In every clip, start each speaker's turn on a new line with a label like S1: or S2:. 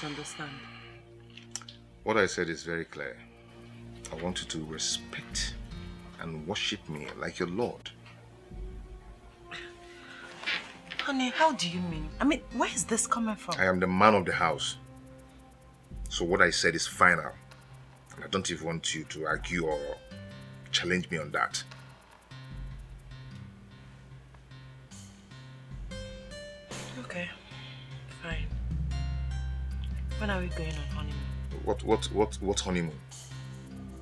S1: don't understand.
S2: What I said is very clear. I want you to respect and worship me like your Lord.
S1: Honey, how do you mean? I mean, where is this coming from?
S2: I am the man of the house. So what I said is final. And I don't even want you to argue or challenge me on that.
S1: Okay, fine. When are we going on honeymoon?
S2: What honeymoon?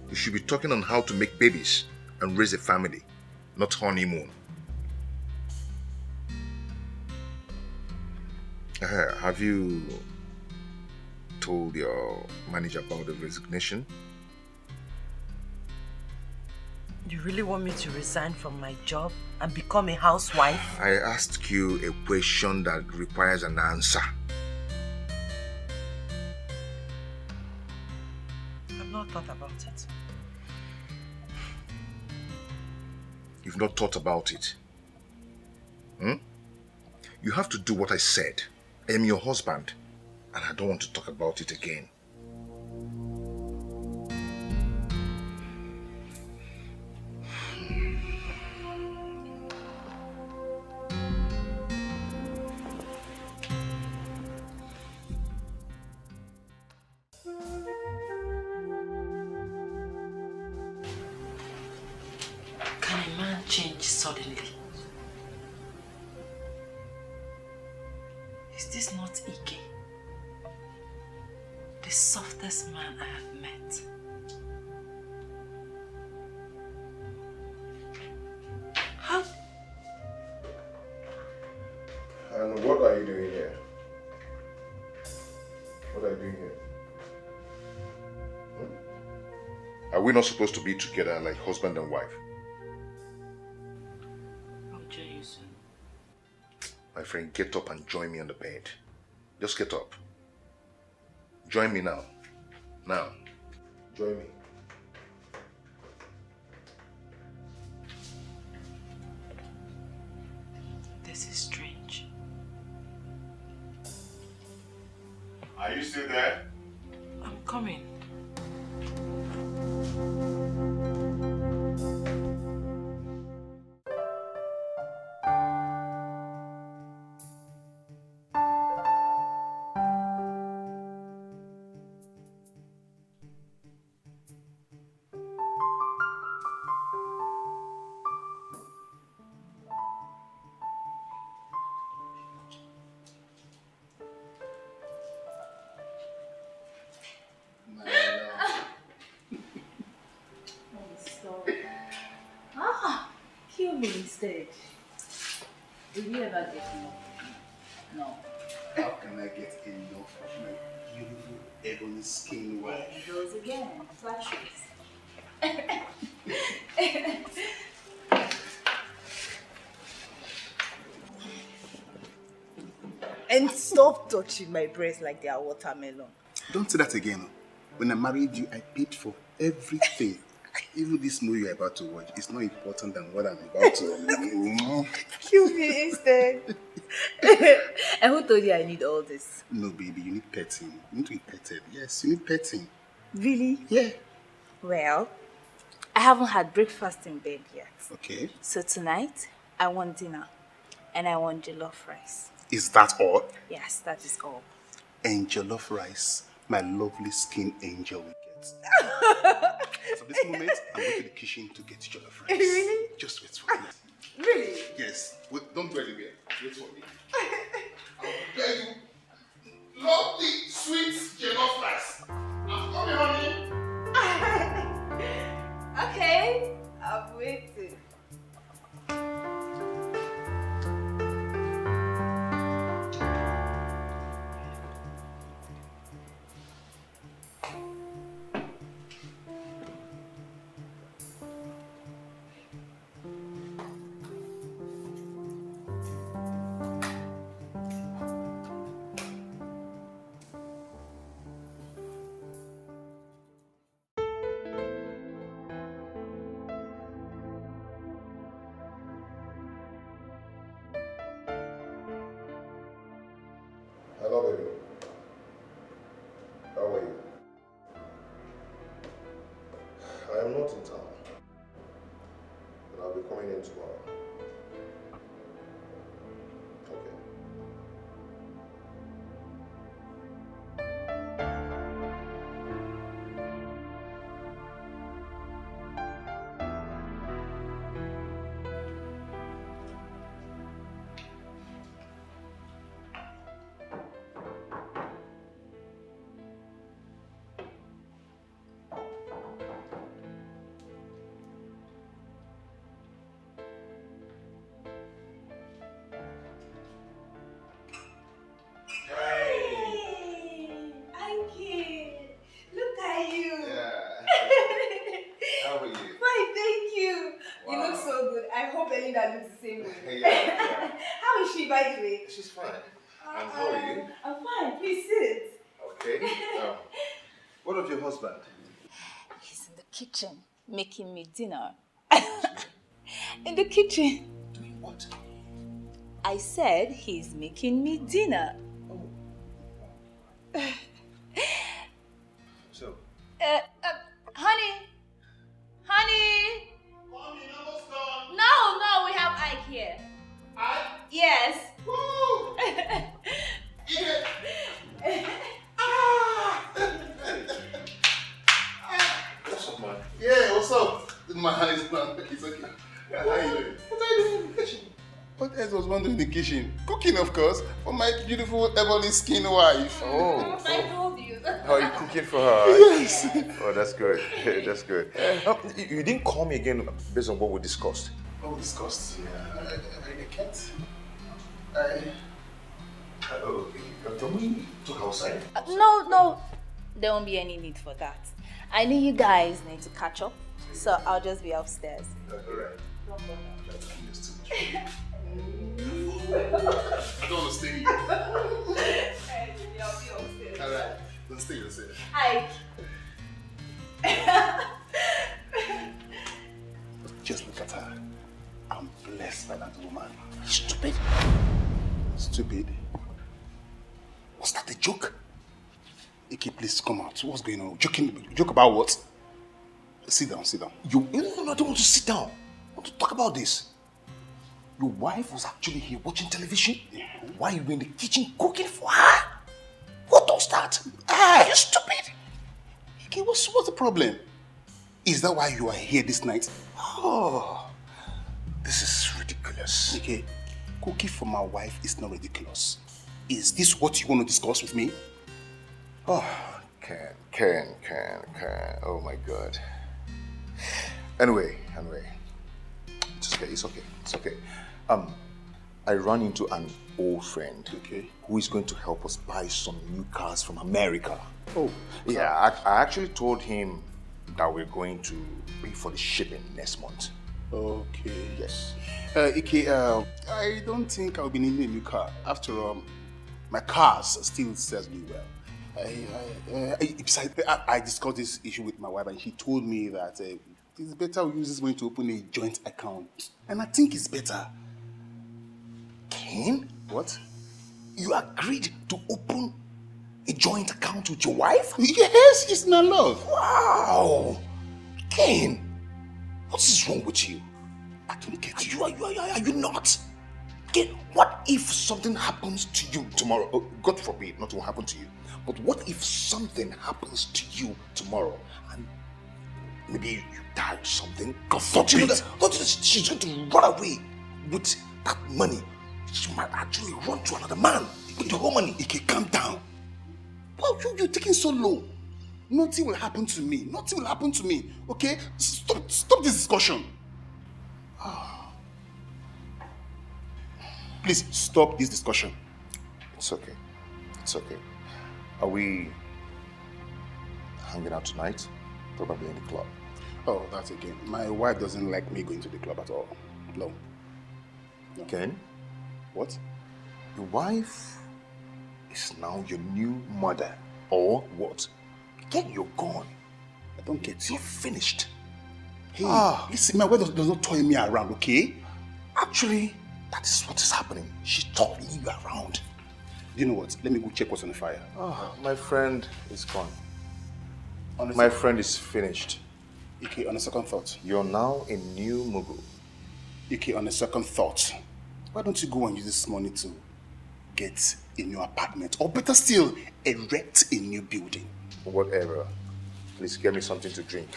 S2: You should be talking on how to make babies and raise a family, not honeymoon. Have you told your manager about the resignation?
S1: You really want me to resign from my job and become a housewife?
S2: I asked you a question that requires an answer.
S1: I've not thought about it.
S2: You've not thought about it? You have to do what I said. I am your husband, and I don't want to talk about it again.
S1: Can a man change suddenly? Is this not Dikeh? The softest man I have met. How?
S2: And what are you doing here? What are you doing here? Are we not supposed to be together like husband and wife?
S1: I'll join you soon.
S2: My friend, get up and join me on the bed. Just get up. Join me now. Now. Join me.
S1: This is strange.
S2: Are you still there?
S1: I'm coming.
S3: Kill me instead. Will you ever get enough? No.
S4: How can I get enough of my beautiful ebony skin wife?
S3: There it goes again. Flashes.
S5: And stop touching my breasts like they are watermelon.
S4: Don't say that again. When I married you, I paid for everything. Even this movie you're about to watch is not important than what I'm about to.
S5: Kill me instead. And who told you I need all this?
S4: No, baby, you need petting. You need to be petted. Yes, you need petting.
S5: Really?
S4: Yeah.
S5: Well, I haven't had breakfast in bed yet.
S4: Okay.
S5: So tonight, I want dinner. And I want jollof rice.
S4: Is that all?
S5: Yes, that is all.
S4: And jollof rice, my lovely skin angel will get. So this moment, I'm going to the kitchen to get jollof rice.
S5: Really?
S4: Just wait for me.
S5: Really?
S4: Yes. Wait, don't go anywhere. Wait for me. I'll prepare you lovely, sweet jollof rice. I'm coming, honey.
S5: Okay, I'm waiting. How is she, by the way?
S2: She's fine. And how are you?
S5: I'm fine. Please sit.
S2: Okay. What of your husband?
S5: He's in the kitchen making me dinner. In the kitchen.
S2: Doing what?
S5: I said he's making me dinner.
S2: Oh. So?
S5: Honey. Honey.
S4: Mommy, almost done.
S5: No, we have Ike here.
S4: Ike?
S5: Yes.
S4: Woo! Eat it.
S2: What's up, man?
S4: Yeah, what's up? My hand is not. It's okay. How are you doing?
S2: What are you doing in the kitchen?
S4: What else was one doing in the kitchen? Cooking, of course, for my beautiful ebony skin wife.
S2: Oh.
S5: I told you.
S2: Oh, you cooking for her?
S4: Yes.
S2: Oh, that's good. That's good. You didn't call me again based on what we discussed.
S4: What we discussed? Yeah, I can't. Can we talk outside?
S5: No. There won't be any need for that. I know you guys need to catch up, so I'll just be upstairs.
S4: Alright. I don't want to stay here.
S5: I'll be upstairs.
S4: Alright. Don't stay yourself.
S5: Ike.
S4: Just look at her. I'm blessed by that woman. Stupid. Stupid? Was that a joke? Ike, please come out. What's going on? Joke about what? Sit down.
S2: No, I don't want to sit down. I want to talk about this. Your wife was actually here watching television while you were in the kitchen cooking for her. What does that? You stupid.
S4: Ike, what's the problem? Is that why you are here this night?
S2: Oh, this is ridiculous.
S4: Ike, cooking for my wife is not ridiculous. Is this what you want to discuss with me?
S2: Oh, Ken. Oh my God. Anyway. It's okay. I ran into an old friend who is going to help us buy some new cars from America.
S4: Oh.
S2: Yeah, I actually told him that we're going to pay for the shipping next month.
S4: Okay.
S2: Yes.
S4: Ike, I don't think I'll be needing a new car. After all, my cars still serves me well. Besides, I discussed this issue with my wife and she told me that it's better we use this money to open a joint account. And I think it's better.
S2: Ken?
S4: What?
S2: You agreed to open a joint account with your wife?
S4: Yes, it's my love.
S2: Wow! Ken, what is wrong with you?
S4: I don't get you.
S2: Are you not? Ken, what if something happens to you tomorrow? Oh, God forbid, nothing will happen to you. But what if something happens to you tomorrow and maybe you die or something?
S4: God forbid.
S2: She's going to run away with that money. She might actually run to another man with the whole money.
S4: Ike, calm down. Well, you're taking so low. Nothing will happen to me. Okay? Stop this discussion. Please, stop this discussion.
S2: It's okay. Are we hanging out tonight? Probably in the club.
S4: Oh, that's okay. My wife doesn't like me going to the club at all. No.
S2: Ken?
S4: What?
S2: Your wife is now your new mother, or what? Ken, you're gone.
S4: I don't get you.
S2: You're finished.
S4: Hey, listen, my wife does not toy me around, okay?
S2: Actually, that is what is happening. She's toying you around.
S4: You know what? Let me go check what's on the fire.
S2: Oh, my friend is gone.
S4: My
S2: friend is finished.
S4: Okay, on a second thought.
S2: You're now a new Mugu.
S4: Okay, on a second thought, why don't you go and use this money to get a new apartment, or better still, erect a new building?
S2: Whatever. Please get me something to drink.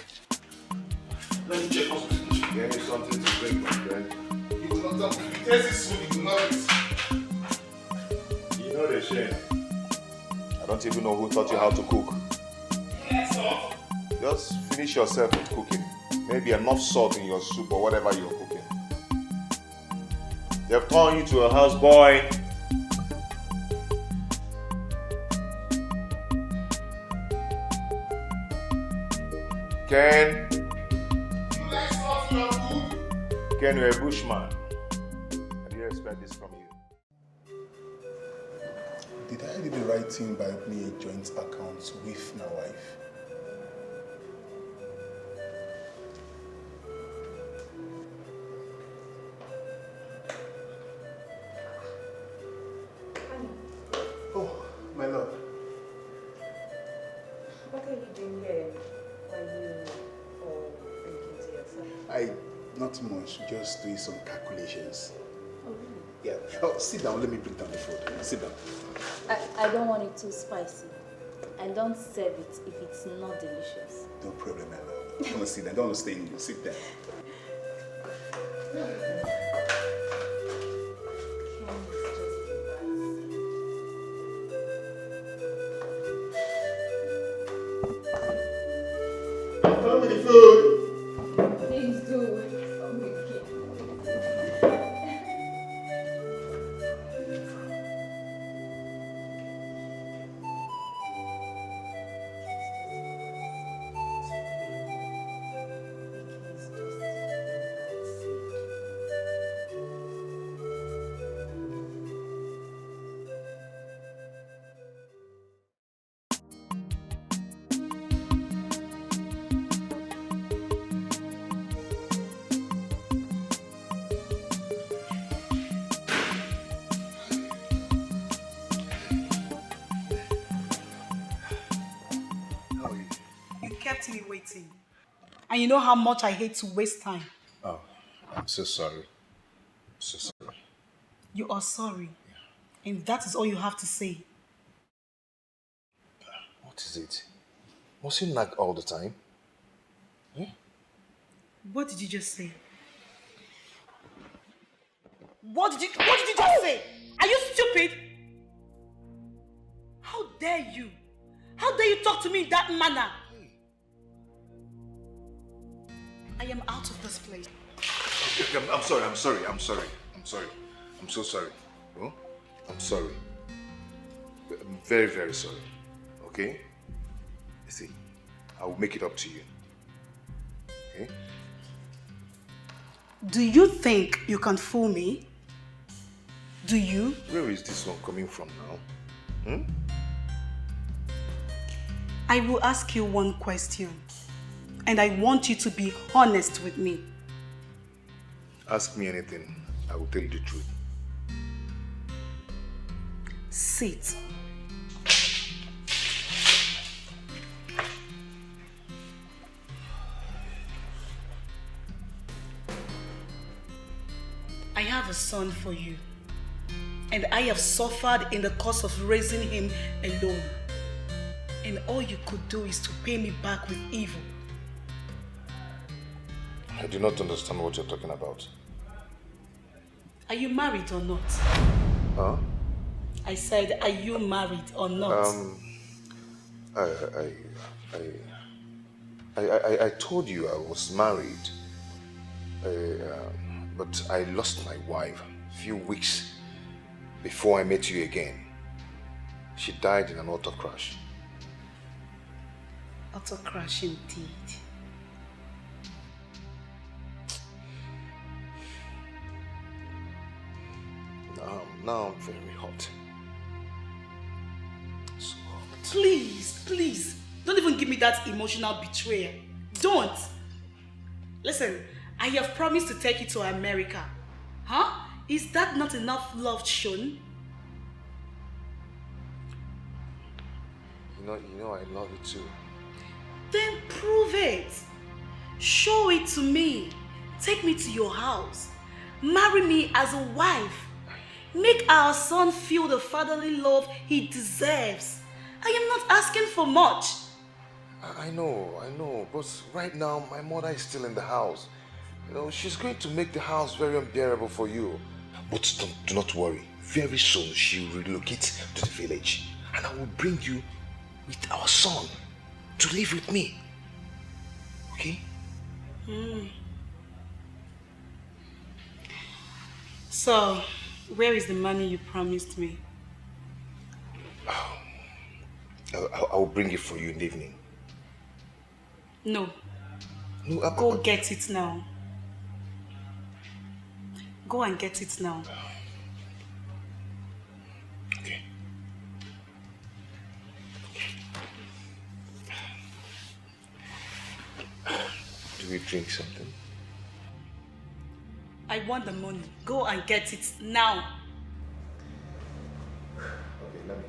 S4: Let me check out.
S2: Get me something to drink, my friend.
S4: You will not tell me. If you taste this food, you will not eat.
S2: You know the shame. I don't even know who taught you how to cook.
S4: Yes, sir.
S2: Just finish yourself with cooking. Maybe enough salt in your soup or whatever you're cooking. They've turned you to a houseboy. Ken?
S4: You like salt in your food?
S2: Ken, you're a bushman. I didn't expect this from you.
S4: Did I do the right thing by opening a joint account with my wife? Oh, my love.
S3: What are you doing here? Are you thinking to yourself?
S4: Not much, just doing some calculations.
S3: Oh, really?
S4: Yeah. Oh, sit down, let me bring down the food. Sit down.
S5: I don't want it too spicy. And don't serve it if it's not delicious.
S4: No problem, my love. Don't want to sit down, don't want to stay in you. Sit down. Come with the food.
S5: Please do.
S6: Me waiting. And you know how much I hate to waste time.
S2: Oh, I'm so sorry. I'm so sorry.
S6: You are sorry. Yeah. And that is all you have to say.
S2: What is it? Must you nag all the time? Hmm?
S6: What did you just say? What did you just say? Are you stupid? How dare you? How dare you talk to me in that manner? I am out of this place.
S2: I'm sorry. I'm so sorry. Oh? I'm sorry. I'm very, very sorry. Okay? You see, I will make it up to you. Okay?
S6: Do you think you can fool me? Do you?
S2: Where is this one coming from now?
S6: I will ask you one question. And I want you to be honest with me.
S2: Ask me anything. I will tell you the truth.
S6: Sit. I have a son for you. And I have suffered in the course of raising him alone. And all you could do is to pay me back with evil.
S2: I do not understand what you're talking about.
S6: Are you married or not?
S2: Huh?
S6: I said, are you married or not?
S2: I told you I was married, but I lost my wife a few weeks before I met you again. She died in an auto crash.
S6: Auto crash indeed.
S2: Now I'm very hot. So hot.
S6: Please, don't even give me that emotional betrayal. Don't. Listen, I have promised to take you to America. Huh? Is that not enough love shown?
S2: You know I love you too.
S6: Then prove it. Show it to me. Take me to your house. Marry me as a wife. Make our son feel the fatherly love he deserves. I am not asking for much.
S2: I know, but right now my mother is still in the house. You know, she's going to make the house very unbearable for you. But do not worry. Very soon she will relocate to the village, and I will bring you with our son to live with me. Okay?
S6: So, where is the money you promised me?
S2: I will bring it for you in the evening.
S6: No.
S2: No,
S6: Go get it now. Go and get it now.
S2: Okay. Do we drink something?
S6: I want the money. Go and get it now.
S2: Okay, let me.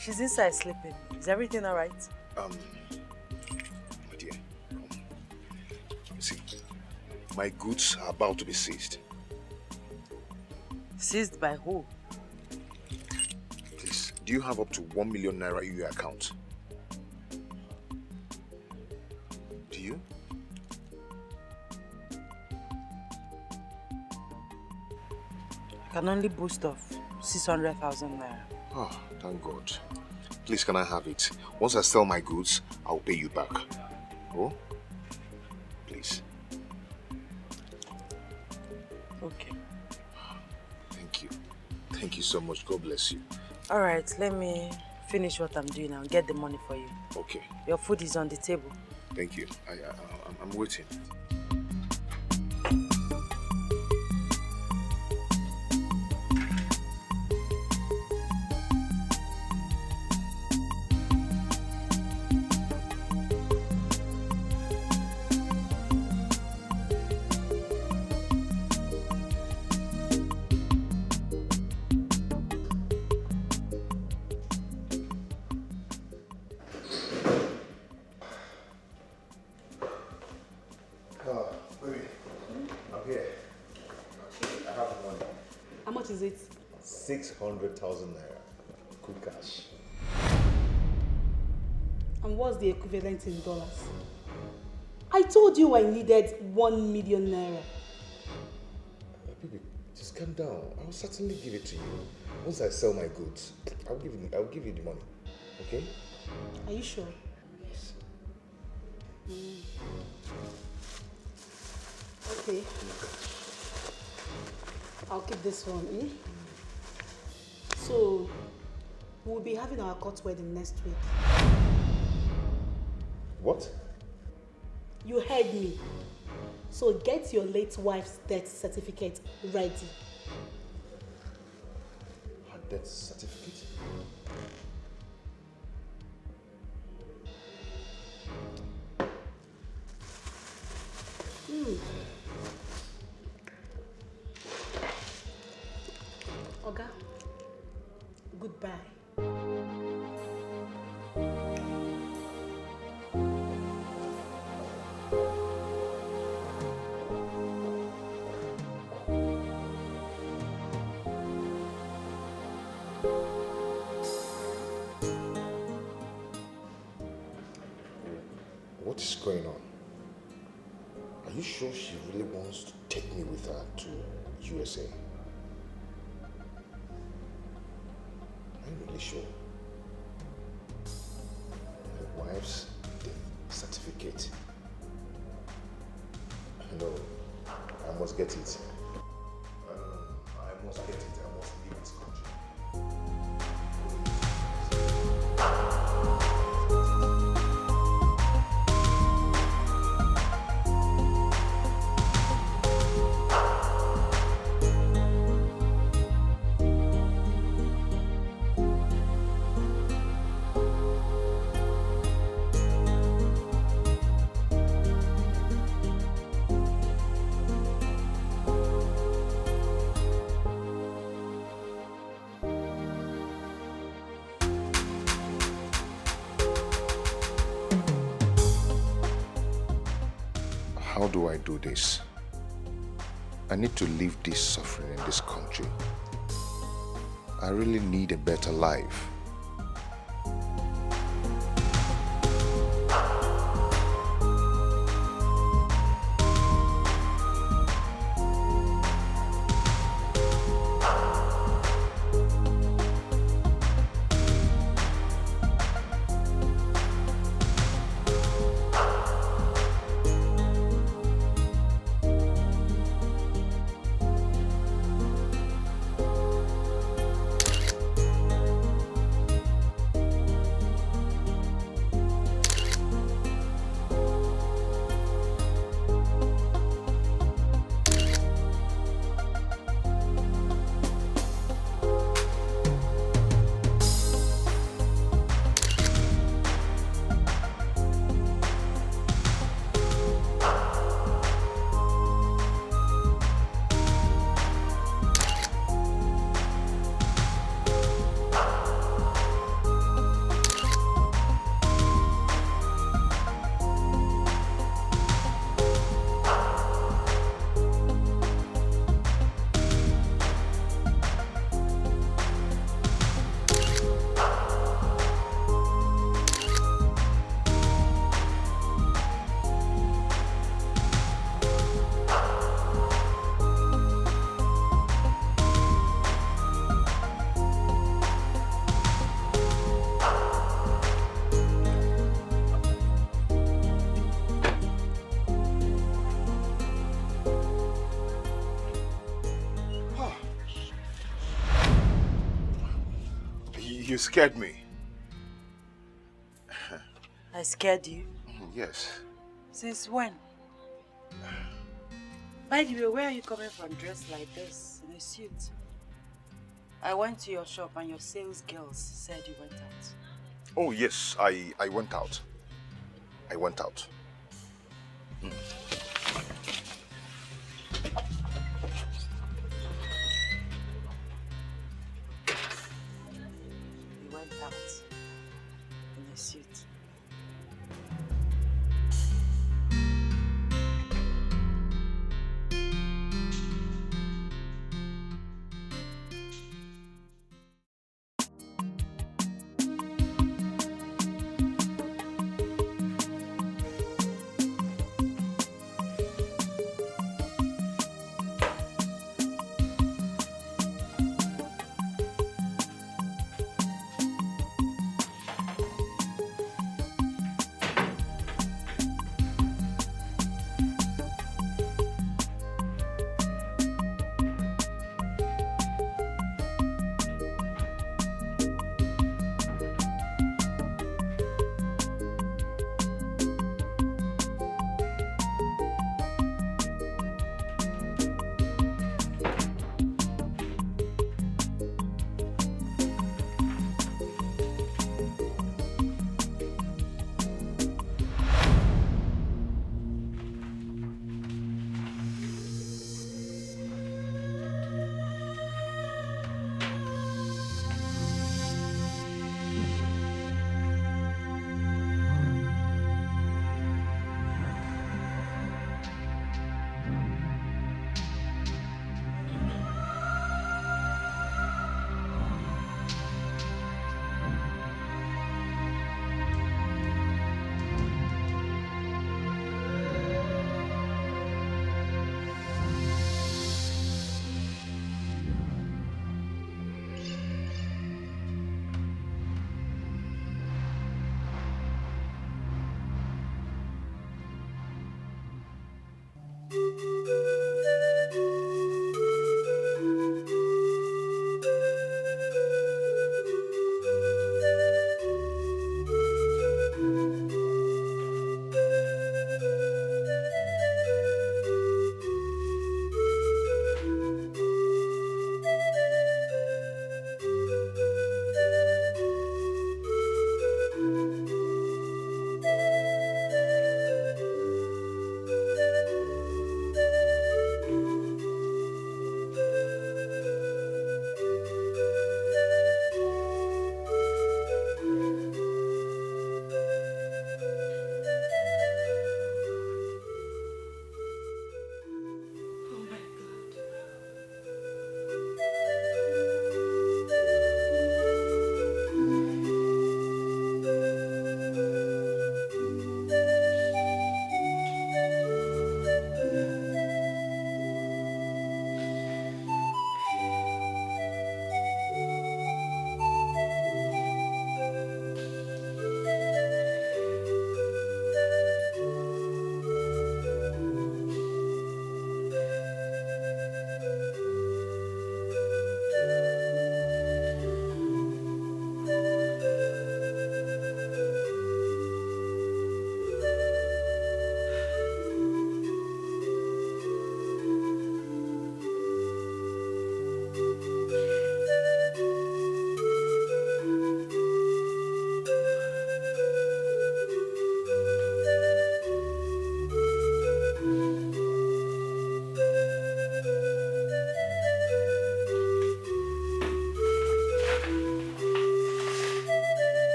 S1: She's inside sleeping. Is everything all right?
S2: My dear, see, my goods are about to be seized.
S1: Seized by who?
S2: Please, do you have up to 1 million naira in your account? Do you?
S1: I can only boost off 600,000 naira.
S2: Oh, thank God. Please, can I have it? Once I sell my goods, I'll pay you back. Oh? Please.
S1: Okay.
S2: Thank you. Thank you so much. God bless you.
S1: All right, let me finish what I'm doing and get the money for you.
S2: Okay.
S1: Your food is on the table.
S2: Thank you. I'm waiting. Baby, I'm here. I have the money.
S6: How much is it?
S2: 600,000 naira. Good cash.
S6: And what's the equivalent in dollars? I told you I needed 1 million naira.
S2: Baby, just calm down. I'll certainly give it to you. Once I sell my goods, I'll give you the money. Okay?
S6: Are you sure?
S2: Yes.
S6: Okay. I'll keep this one. So, we'll be having our court wedding next week.
S2: What?
S6: You heard me. So get your late wife's death certificate ready.
S2: Her death certificate?
S6: Oga, goodbye.
S2: What is going on? Are you sure she really wants to take me with her to USA? I'm really sure. My wife's death certificate. No, I get it. I must get it. I must leave this country. How do I do this? I need to leave this suffering in this country. I really need a better life. You scared me.
S1: I scared you?
S2: Yes.
S1: Since when? By the way, where are you coming from dressed like this, in a suit? I went to your shop and your sales girls said you went out.
S2: Oh yes, I went out. I went out.
S1: You went out in a suit.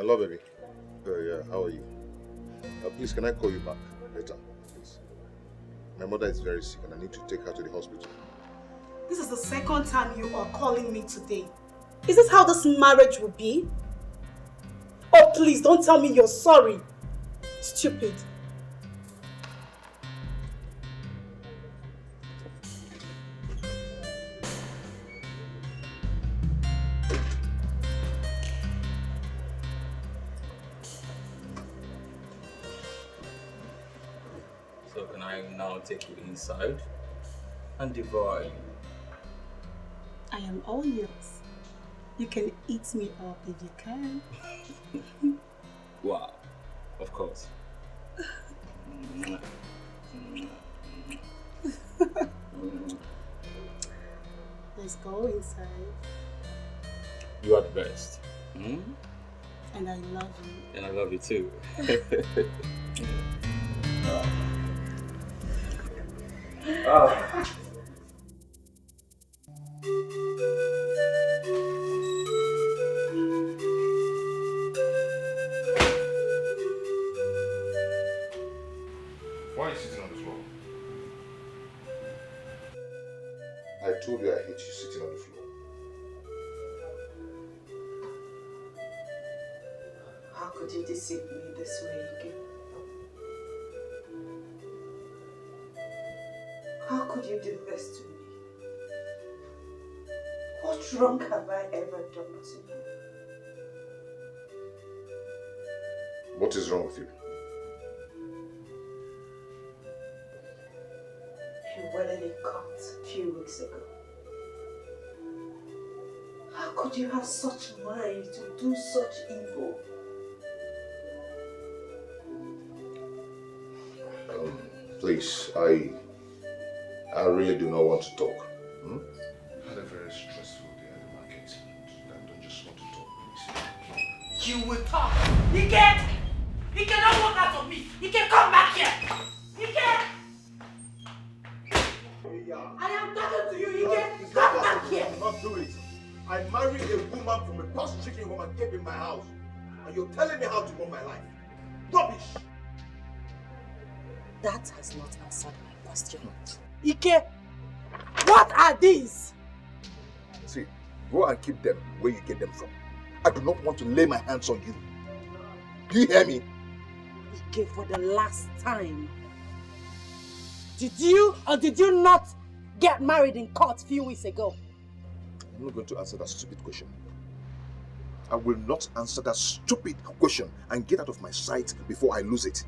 S2: Hello, baby. Yeah, how are you? Please, can I call you back later, please? My mother is very sick and I need to take her to the hospital.
S6: This is the second time you are calling me today. Is this how this marriage will be? Oh, please, don't tell me you're sorry. Stupid.
S7: So can I now take you inside and devour you?
S6: I am all yours. You can eat me up if you can.
S7: Wow, of course.
S6: Let's go inside.
S7: You are the best. Hmm?
S6: And I love you.
S7: And I love you too. Oh.
S2: Why are you sitting on the floor? I told you I hate you sitting on the floor.
S1: How could you deceive me this way again? How could you do this to me? What wrong have I ever done to you?
S2: What is wrong with you?
S1: You wedded a cut a few weeks ago. How could you have such mind to do such evil?
S2: Please, I really do not want to talk. Hmm? I had a very stressful day at the market and I don't just want to talk, please.
S6: You will talk. Dikeh! Dikeh, don't walk out of me. Dikeh, come back here. Dikeh! I am talking to you, Dikeh. Come back here.
S8: Not do it. I married a woman from a past chicken home and kept in my house. And you're telling me how to run my life. Rubbish!
S1: That has not answered my question. Dikeh, what are these?
S2: See, go and keep them where you get them from. I do not want to lay my hands on you. Do you hear me?
S1: Dikeh, for the last time. Did you or did you not get married in court a few weeks ago?
S2: I'm not going to answer that stupid question. I will not answer that stupid question and get out of my sight before I lose it.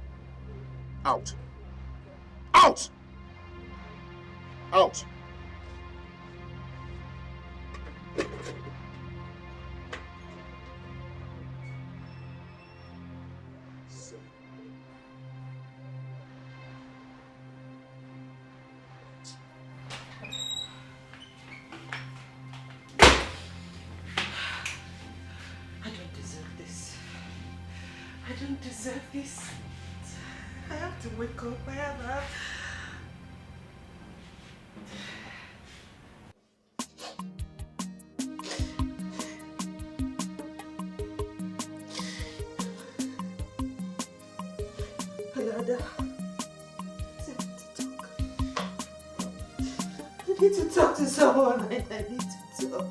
S2: Out. Out! Out!
S1: I don't deserve this. I don't deserve this. I have to wake up. I have. Alada, I need to talk to someone. I need to talk.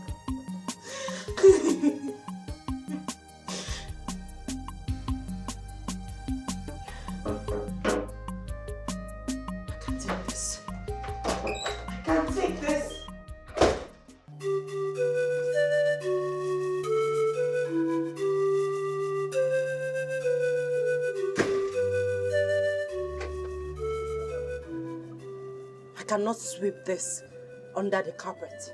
S1: Cannot sweep this under the carpet.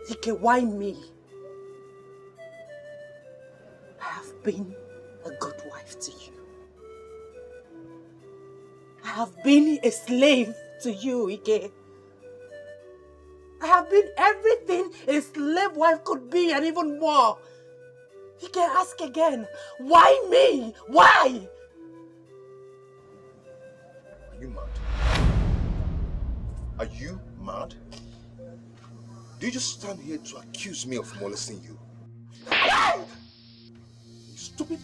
S1: Dikeh, why me? I have been a good wife to you. I have been a slave to you, Dikeh. I have been everything a slave wife could be and even more. Dikeh, ask again. Why me? Why?
S2: Are you mad? Are you mad? Do you just stand here to accuse me of molesting you? stupid.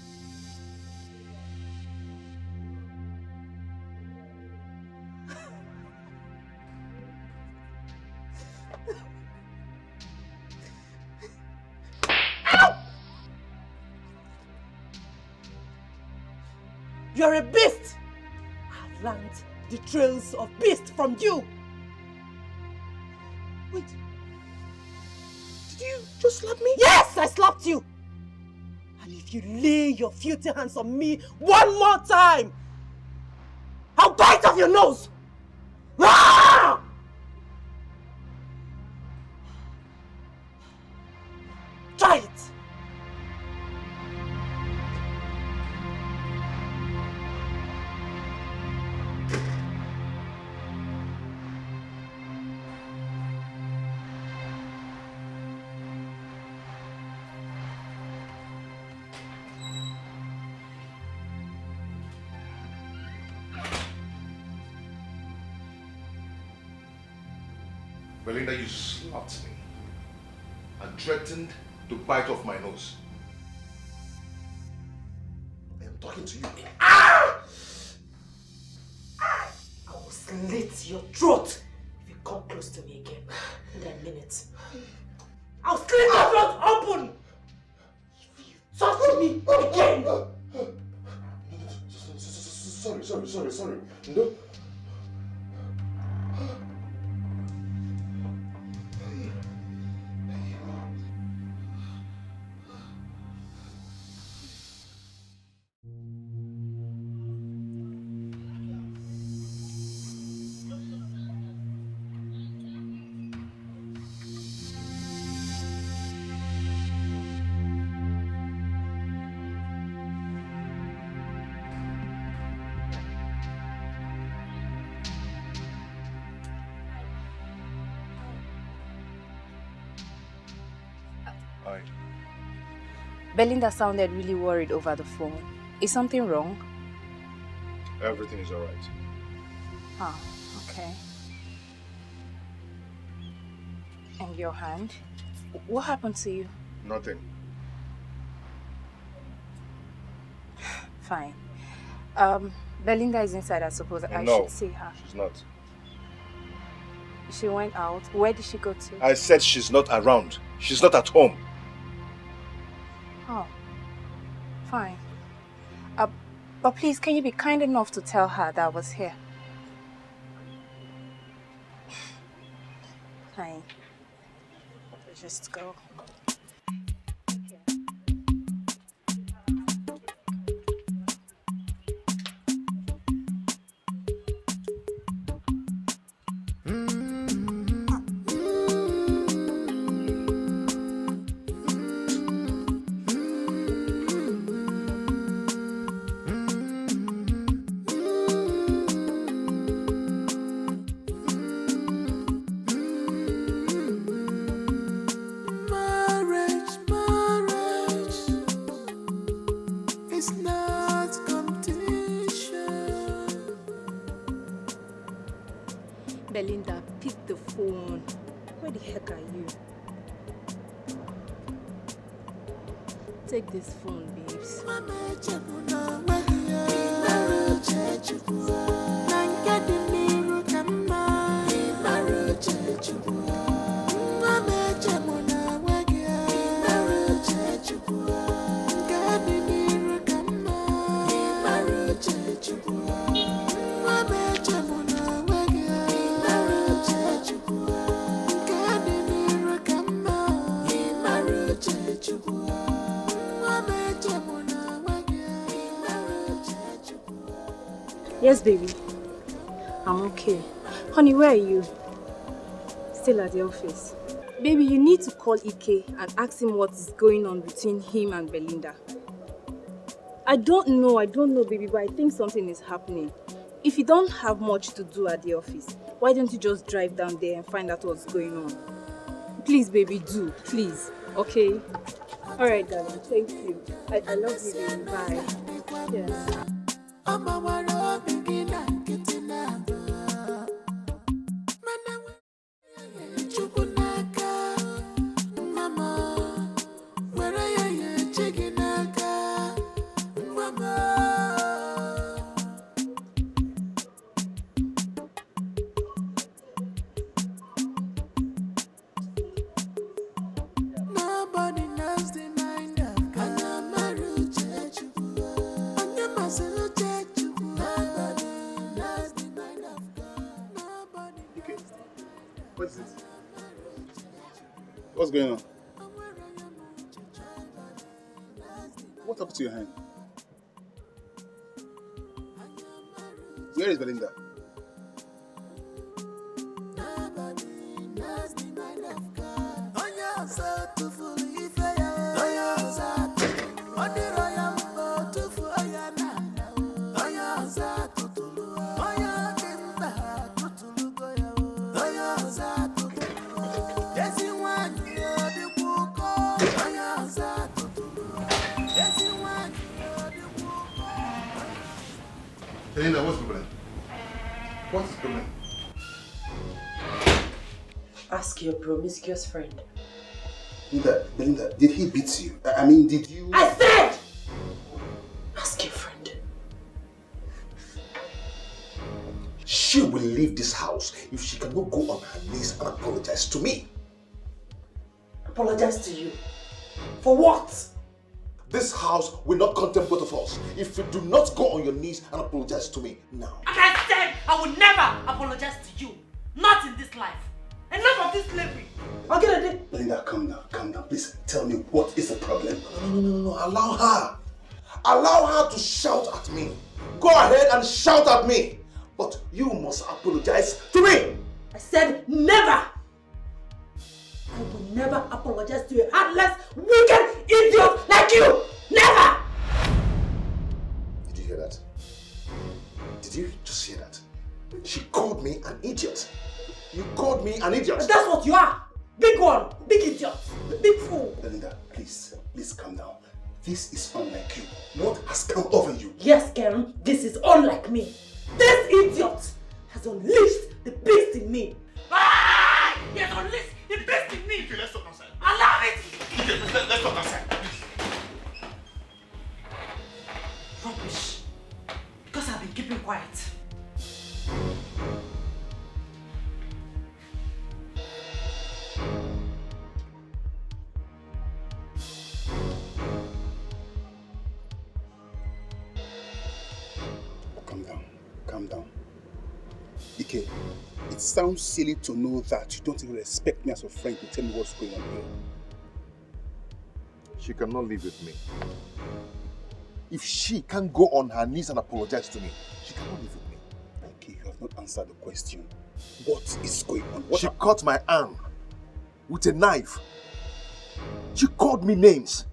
S1: You're a beast! I've learned the trails of beast from you! Wait. Did you just slap me? Yes, I slapped you! And if you lay your filthy hands on me one more time, I'll bite off your nose! Ah! Try it!
S2: Belinda, you slapped me and threatened to bite off my nose. I am talking to you.
S1: Ah! I will slit your throat if you come close to me again in a minute. I'll slit your throat open if you touch me again.
S2: Sorry. No.
S9: Belinda sounded really worried over the phone. Is something wrong?
S2: Everything is alright.
S9: Ah, okay. And your hand? What happened to you?
S2: Nothing.
S9: Fine. Belinda is inside, I suppose. I should see her.
S2: She's not.
S9: She went out. Where did she go to?
S2: I said she's not around. She's not at home.
S9: Oh, fine. But please, can you be kind enough to tell her that I was here? Fine. Let's just go. Belinda, pick the phone. Where the heck are you? Take this phone, babes. Yes, baby. I'm okay. Honey, where are you? Still at the office. Baby, you need to call Ike and ask him what is going on between him and Belinda. I don't know, baby, but I think something is happening. If you don't have much to do at the office, why don't you just drive down there and find out what's going on? Please, baby, do. Please. Okay? Alright, darling. Thank you. I love you, baby. Bye. Yes.
S4: What's going on? What happened to your hand? Where is Belinda? Belinda, what's the problem? What's the problem?
S1: Ask your promiscuous friend.
S4: Belinda, did he beat you? I mean, did you...
S1: I said! Ask your friend.
S2: She will leave this house if she cannot go on her knees and apologize to me.
S1: Apologize to you? For what?
S2: This house will not contain both of us if you do not go on your knees and apologize to me now.
S1: And I said I would never apologize to you. Not in this life. Enough of this slavery. Okay,
S4: Belinda, calm down. Please tell me what is the problem.
S2: No. Allow her. Allow her to shout at me. Go ahead and shout at me. But you must apologize to me.
S1: I said never. I will never apologize to a heartless, wicked idiot like you! Never!
S2: Did you hear that? Did you just hear that? She called me an idiot. You called me an idiot.
S1: But that's what you are. Big one, big idiot, big fool.
S4: Belinda, please calm down. This is unlike you. What has come over you?
S1: Yes, Karen, this is unlike me. This idiot has unleashed the beast in me. Ah! He has unleashed the beast in me.
S8: Okay, let's talk outside.
S1: Allow it.
S8: Okay, let's talk outside.
S1: Rubbish. Because I've been keeping quiet.
S4: Calm down. Dikeh, it sounds silly to know that you don't even respect me as a friend to tell me what's going on here.
S2: She cannot live with me. If she can't go on her knees and apologize to me, she cannot live with me.
S4: Okay, you have not answered the question. What is going on?
S2: She cut my arm with a knife. She called me names.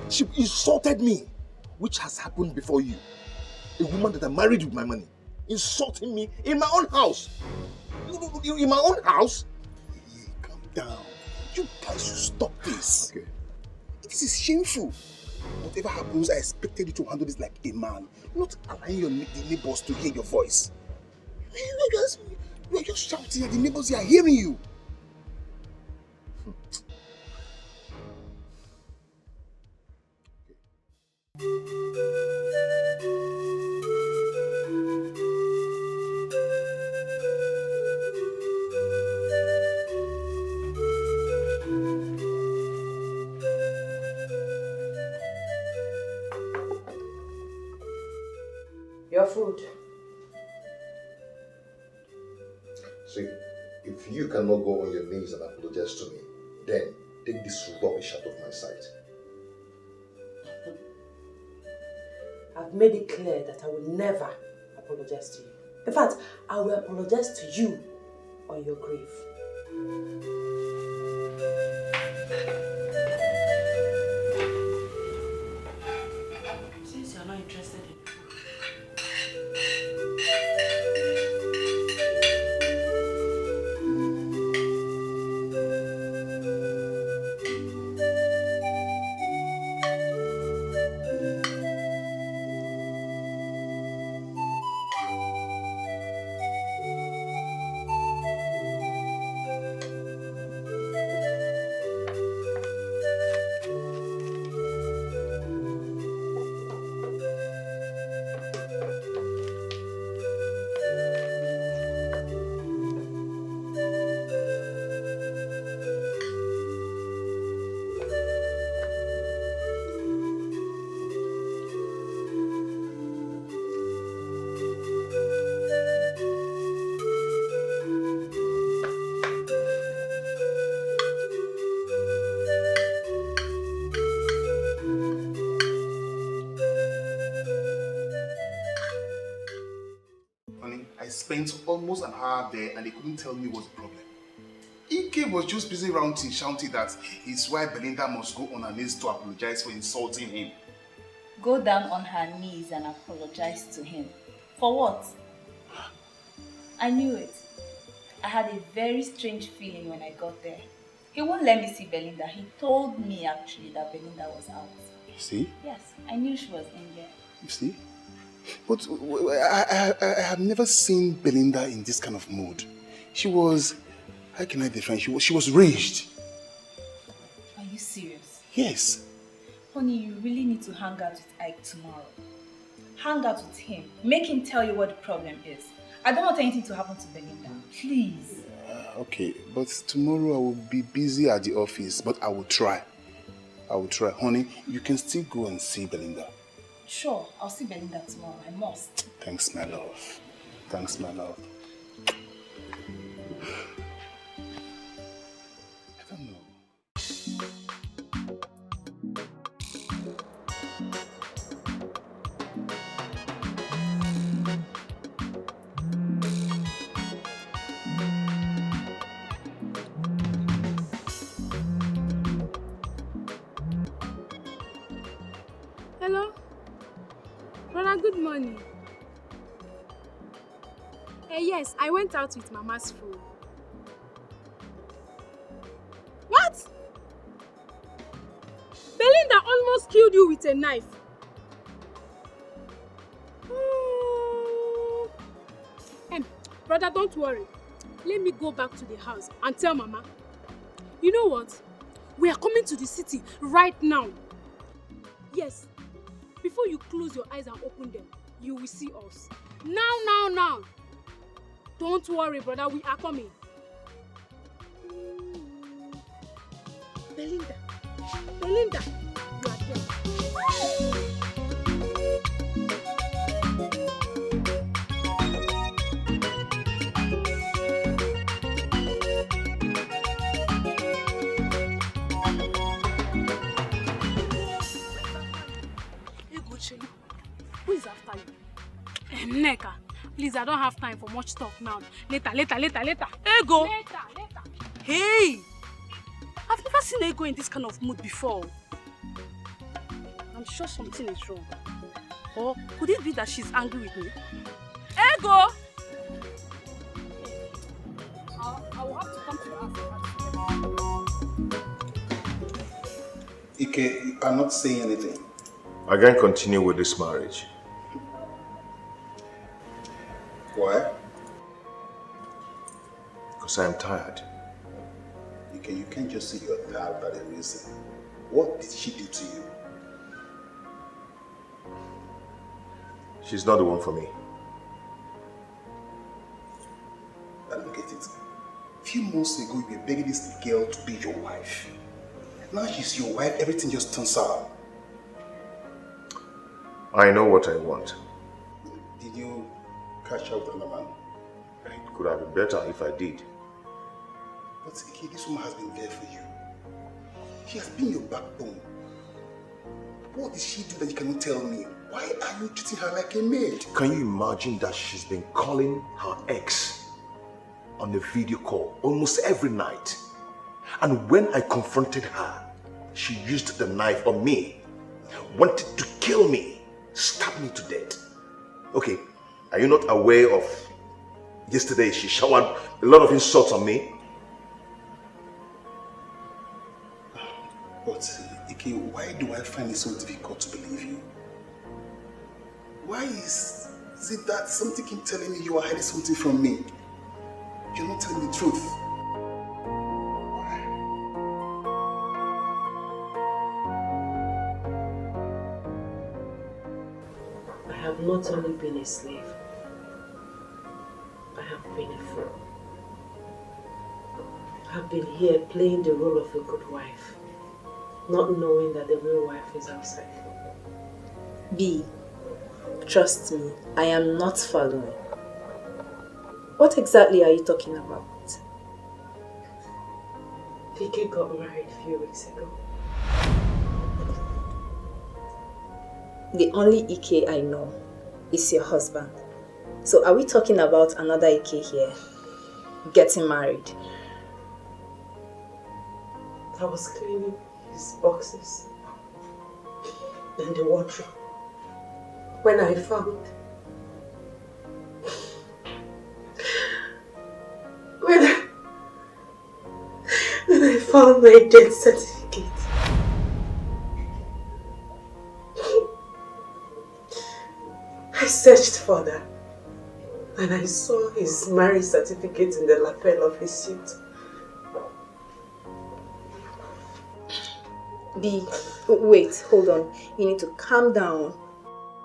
S2: She insulted me, which has happened before you. A woman that I married with my money, insulting me in my own house. In my own house?
S4: Hey, calm down. You guys should stop this.
S2: Okay.
S4: This is shameful. Whatever happens, I expected you to handle this like a man, not allowing the neighbors to hear your you are just shouting at the neighbors, they are hearing you.
S1: Your food.
S2: See, if you cannot go on your knees and apologize to me, then take this rubbish out of my sight.
S1: I've made it clear that I will never apologize to you. In fact, I will apologize to you on your grave. Since you're not interested in
S4: spent almost an hour there and they couldn't tell me what's the problem. Ike was just busy ranting, shouting that his wife Belinda must go on her knees to apologize for insulting him.
S5: Go down on her knees and apologize to him. For what? I knew it. I had a very strange feeling when I got there. He won't let me see Belinda. He told me actually that Belinda was out.
S4: You see?
S5: Yes, I knew she was in there.
S4: You see? But I have never seen Belinda in this kind of mood. She was, how can I define? She was raged.
S5: Are you serious?
S4: Yes.
S5: Honey, you really need to hang out with Ike tomorrow. Hang out with him. Make him tell you what the problem is. I don't want anything to happen to Belinda. Please.
S4: Okay, but tomorrow I will be busy at the office, but I will try. I will try. Honey, you can still go and see Belinda.
S5: Sure, I'll see Belinda tomorrow. I must.
S4: Thanks, my love. Thanks, my love. I don't know.
S9: Hello? Brother, good morning. Yes, I went out with Mama's food. What? Belinda almost killed you with a knife. Brother, don't worry. Let me go back to the house and tell Mama. You know what? We are coming to the city right now. Yes. Before you close your eyes and open them, you will see us. Now. Don't worry, brother. We are coming. Belinda. You are there. Who is after you? Neka, please, I don't have time for much talk now. Later.
S6: Ego!
S9: Later.
S6: Hey! I've never seen Ego in this kind of mood before. I'm sure something is wrong. Or could it be that she's angry with me? Ego!
S9: I will have to come to your house.
S4: Ike, you are not saying anything.
S2: I can't continue with this marriage.
S4: Why?
S2: Because I am tired.
S4: You can't just say you're tired by the reason. What did she do to you?
S2: She's not the one for me.
S4: I don't get it. A few months ago, you were begging this girl to be your wife. Now she's your wife, everything just turns sour.
S2: I know what I want.
S4: Did you catch up with another man?
S2: It could have been better if I did.
S4: But Ike, this woman has been there for you. She has been your backbone. What did she do that you cannot tell me? Why are you treating her like a maid?
S2: Can you imagine that she's been calling her ex on a video call almost every night? And when I confronted her, she used the knife on me, wanted to kill me, stab me to death. Okay, are you not aware of yesterday she showered a lot of insults on me?
S4: But Ike, why do I find it so difficult to believe you? Why is it that something keeps telling me you are hiding something from me? You're not telling the truth. Why?
S3: I have not only been a slave, I have been a fool. I've been here playing the role of a good wife, not knowing that the real wife is outside.
S10: B, trust me, I am not following. What exactly are you talking about?
S3: Dikeh got married a few weeks ago.
S10: The only Ike I know is your husband. So are we talking about another Ike here? Getting married?
S1: I was cleaning his boxes in the wardrobe when I found my death certificate. I searched for that and I saw his marriage certificate in the lapel of his suit.
S10: Wait, hold on. You need to calm down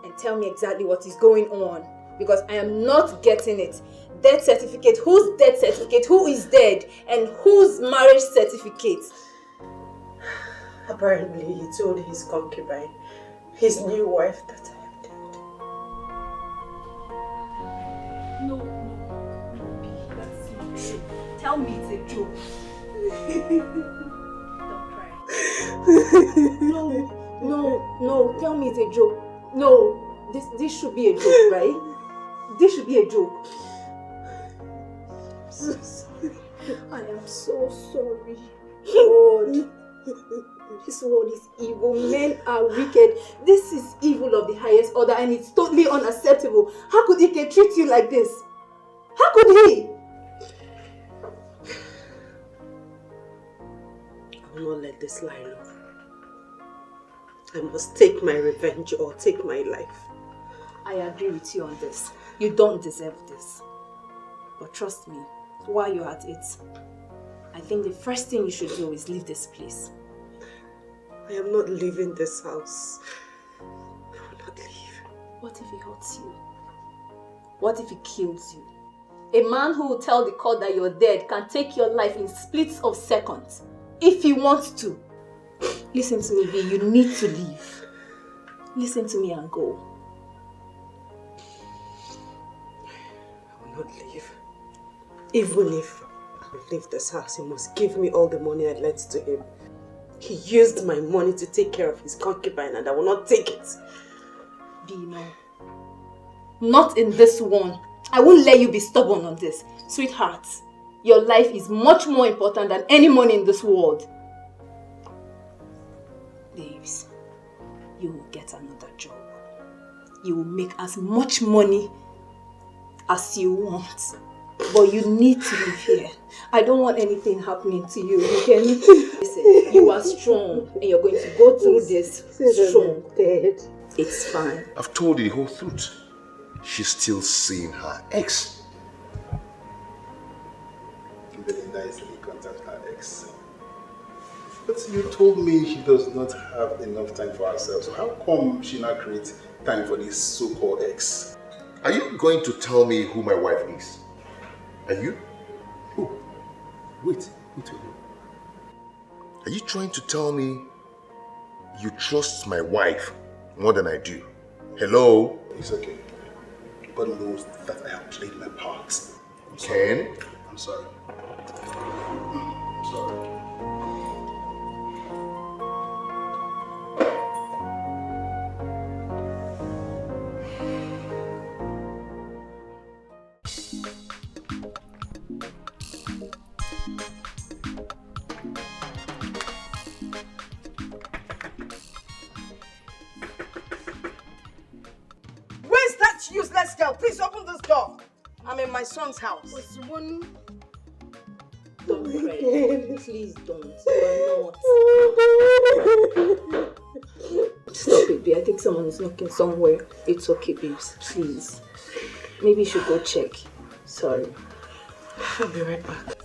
S10: and tell me exactly what is going on, because I am not getting it. Death certificate? Whose death certificate? Who is dead? And whose marriage certificate?
S1: Apparently, he told his concubine, his new wife, that I am dead.
S10: No, that's not true. Tell me it's a joke. Don't cry. No, tell me it's a joke. No, this should be a joke, right? This should be a joke. I'm so sorry. I am so sorry. God. This world is evil. Men are wicked. This is evil of the highest order and it's totally unacceptable. How could Ike treat you like this? How could he?
S1: I will not let this lie low. I must take my revenge or take my life.
S10: I agree with you on this. You don't deserve this. But trust me, while you're at it, I think the first thing you should do is leave this place.
S1: I am not leaving this house. I will not leave.
S10: What if he hurts you? What if he kills you? A man who will tell the court that you're dead can take your life in splits of seconds. If he wants to. Listen to me, B. You need to leave. Listen to me and go.
S1: I will not leave. Even if I leave this house, he must give me all the money I lent to him. He used my money to take care of his concubine and I will not take it.
S10: B, no. Not in this one. I won't let you be stubborn on this. Sweetheart, your life is much more important than any money in this world. Babes, you will get another job. You will make as much money as you want. But you need to live here. I don't want anything happening to you. Listen, you are strong and you're going to go through this strong.
S1: Dead.
S10: It's fine.
S2: I've told you the whole truth. She's still seeing her ex.
S4: Belinda is in contact with her ex. But you told me she does not have enough time for herself. So how come she now creates time for this so-called ex?
S2: Are you going to tell me who my wife is? Are you?
S4: Who? Wait.
S2: Are you trying to tell me you trust my wife more than I do? Hello?
S4: It's okay. God knows that I have played my part.
S2: Ken?
S4: I'm sorry. I'm sorry.
S11: Useless girl, please open this door. I'm in my son's house.
S9: What's one?
S10: Don't cry. Please don't. You are not. Stop it, babe. I think someone is knocking somewhere. It's okay, babes. Please. Maybe you should go check. Sorry.
S1: I'll be right back.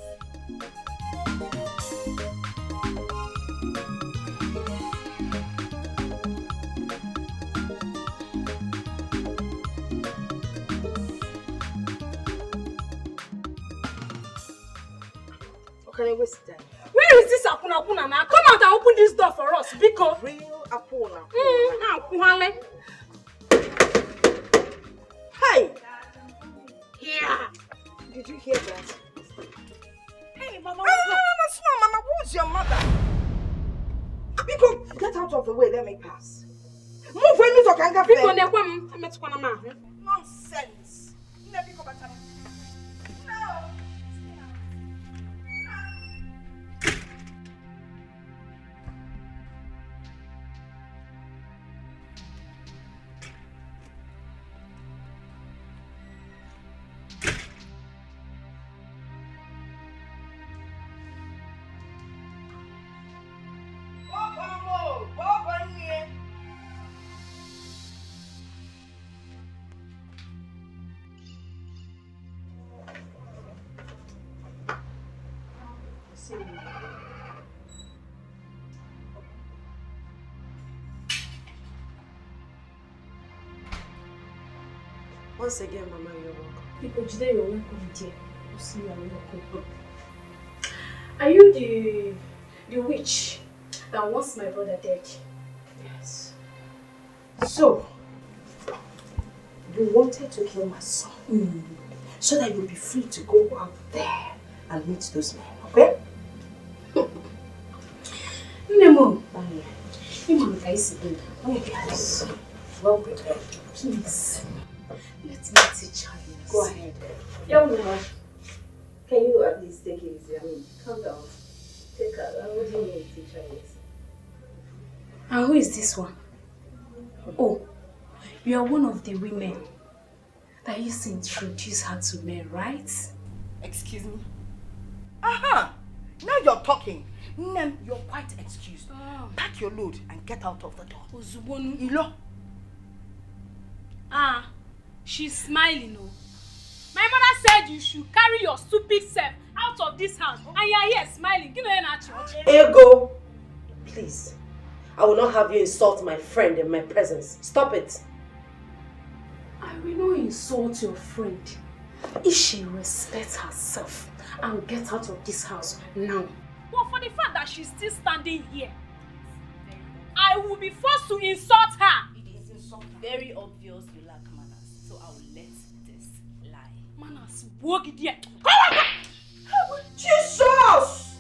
S9: Where is this Apuna now? Come out and open this door for us, because
S11: real Apuna.
S9: Hey!
S11: Yeah! Did you hear that?
S9: Hey, Mama.
S11: Mama, who's your mother? Because get out of the way, let me pass. Move when you talk and get nonsense.
S9: See you.
S1: Once again, Mama, you're welcome.
S9: People, today you're welcome, dear. We'll see you and welcome. Are you the witch that wants my brother dead?
S1: Yes. So, you wanted to kill my son so that you'll be free to go out there and meet those men, okay?
S9: Nemo, please.
S1: Well prepared.
S9: Please. Let me teach her.
S1: Go ahead.
S10: Young woman, can you at least take it easy? I mean, calm down. Take her. What do you mean teach her this?
S9: And who is this one? Oh, you are one of the women that used to introduce her to men, right?
S11: Excuse me? Aha! Now you're talking. Nem, you're quite excused. Pack your load and get out of the door. Ilo.
S12: Ah, she's smiling. Oh. My mother said you should carry your stupid self out of this house, and you're here smiling. Give me an church.
S1: Ego, please. I will not have you insult my friend in my presence. Stop it.
S9: I will not insult your friend if she respects herself and get out of this house now.
S12: But for the fact that she's still standing here, I will be forced to insult her.
S5: It is very obvious you lack manners, so I will let this lie.
S12: Manners, walk it here.
S11: Jesus!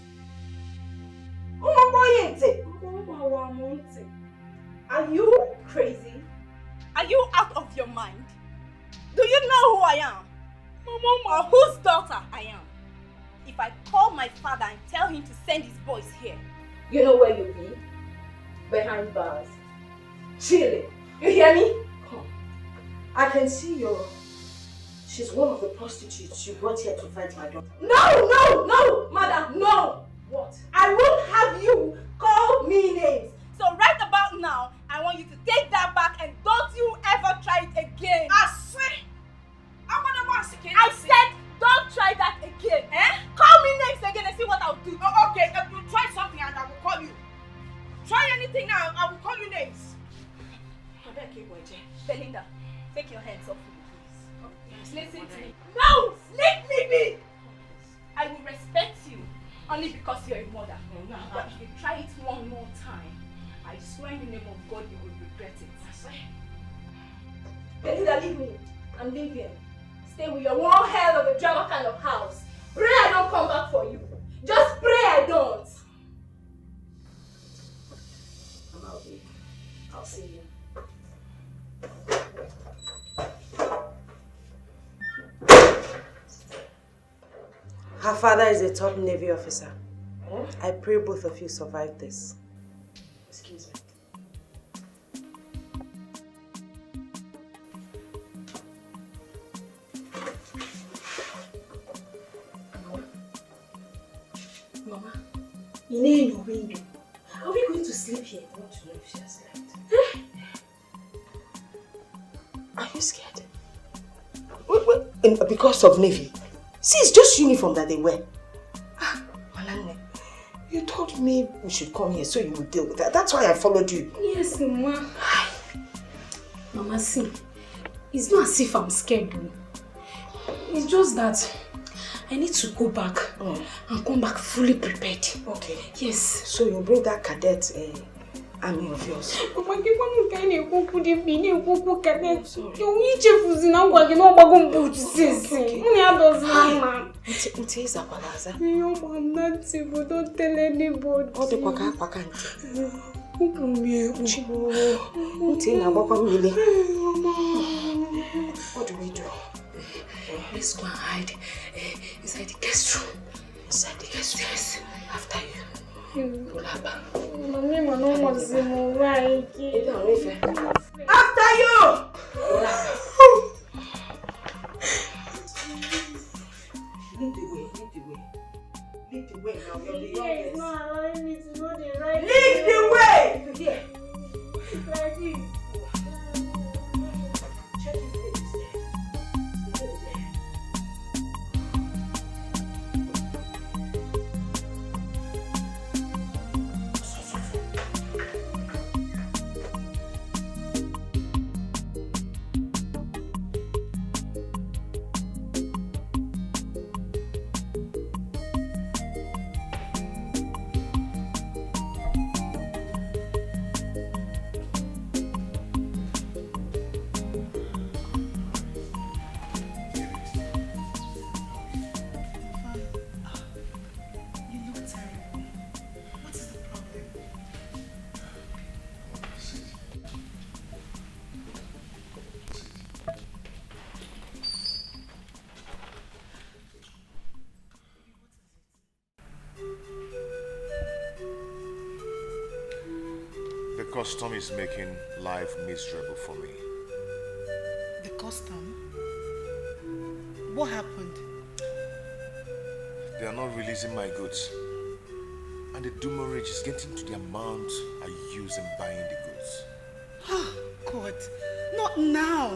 S10: Are you crazy?
S11: Are you out of your mind? Do you know who I am? Or whose daughter I am? If I call my father and tell him to send his boys here,
S10: You know where you'll be? Behind bars. Chilling. You hear me?
S1: Come. I can see she's one of the prostitutes you brought here to fight my daughter.
S10: No, madam, no!
S1: What?
S10: I won't have you call me names.
S11: so right about now, I want you to take that back and don't you ever try it again. I said don't try that again. Call me names again and see what I'll do.
S6: Oh, okay, you try something and I will call you. Try anything now, I will call you names.
S11: Belinda, take your hands off me, please.
S12: Listen to me.
S11: No! Let me be! I will respect you only because you're a mother. But if you try it one more time, I swear in the name of God you will regret it.
S10: Belinda, leave me. I'm leaving. Stay with your one hell of a drama kind of house. Pray I don't come back for you. Just pray I don't. I'm out here. I'll see you.
S1: Her father is a top Navy officer. I pray both of you survive this.
S10: Excuse me.
S9: Mama, Ini in your window. Are we going to sleep here?
S1: I want to know if she has slept. Are you scared? Wait, because of Navy? See, it's just uniform that they wear. Malane, you told me we should come here so you would deal with that. That's why I followed you.
S9: Yes, Mama. Mama, see, it's not as if I'm scared. It's just that I need to go back and come back fully prepared.
S1: Okay.
S9: Yes.
S1: So you bring that cadet army of yours.
S9: Mama, give one kind of cook the video cook cadet. You each of in our wagon or wagon boot. Okay.
S1: It is a palaza.
S9: No, I'm not simple. Don't tell anybody.
S1: What the quack? What do we do?
S9: Let's go and hide inside the guest room.
S1: Inside the guest room? Yes. After you.
S11: After you!
S1: Lead the way now, you're the youngest.
S9: It's not allowing me to go the right way.
S11: Lead the way!
S1: Here.
S9: Like this.
S1: Check his face there. Stay there.
S2: custom is making life miserable for me.
S6: The custom? What happened?
S2: They are not releasing my goods. And the demurrage is getting to the amount I use in buying the goods.
S6: Oh, God. Not now.